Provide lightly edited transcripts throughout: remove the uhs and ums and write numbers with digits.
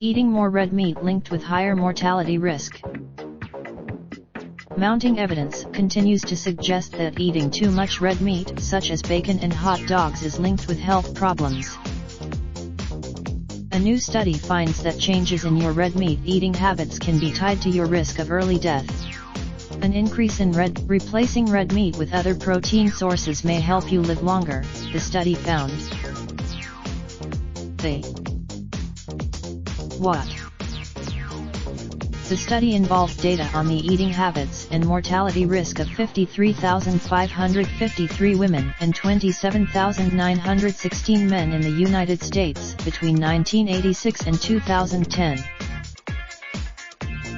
Eating more red meat linked with higher mortality risk. Mounting evidence continues to suggest that eating too much red meat, such as bacon and hot dogs, is linked with health problems. A new study finds that changes in your red meat eating habits can be tied to your risk of early death. An increase in replacing red meat with other protein sources may help you live longer, the study found. What? The study involved data on the eating habits and mortality risk of 53,553 women and 27,916 men in the United States between 1986 and 2010.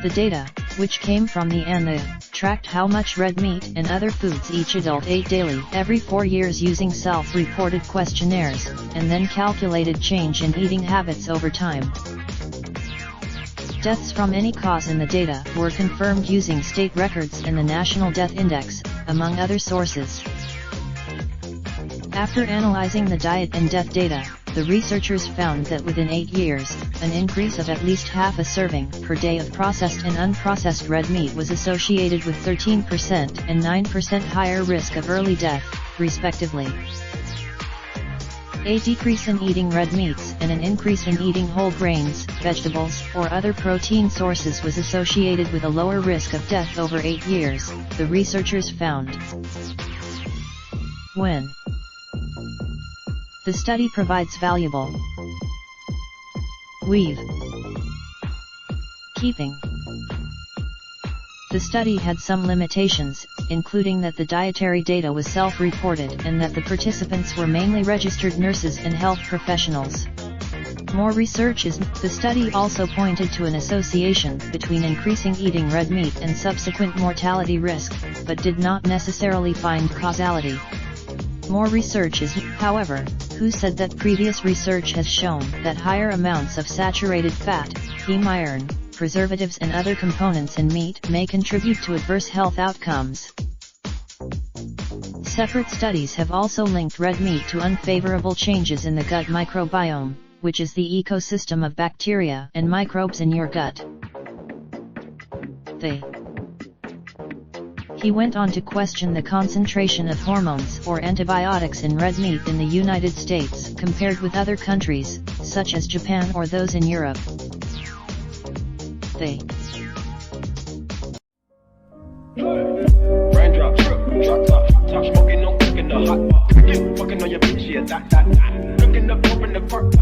The data, which came from the ANA, tracked how much red meat and other foods each adult ate daily every 4 years using self-reported questionnaires, and then calculated change in eating habits over time. Deaths from any cause in the data were confirmed using state records and the National Death Index, among other sources. After analyzing the diet and death data, the researchers found that within 8 years, an increase of at least half a serving per day of processed and unprocessed red meat was associated with 13% and 9% higher risk of early death, respectively. A decrease in eating red meats and an increase in eating whole grains, vegetables, or other protein sources was associated with a lower risk of death over 8 years, the researchers found. When the study provides valuable keeping. The study had some limitations, including that the dietary data was self-reported and that the participants were mainly registered nurses and health professionals. More research is. The study also pointed to an association between increasing eating red meat and subsequent mortality risk, but did not necessarily find causality. More research is, however, who said that previous research has shown that higher amounts of saturated fat, heme iron, preservatives and other components in meat may contribute to adverse health outcomes. Separate studies have also linked red meat to unfavorable changes in the gut microbiome, which is the ecosystem of bacteria and microbes in your gut. He went on to question the concentration of hormones or antibiotics in red meat in the United States compared with other countries, such as Japan or those in Europe. Raindrop, drop top, smoking, no cooking the hot pot. Fucking on your bitch, yeah, that. Looking up, open the park.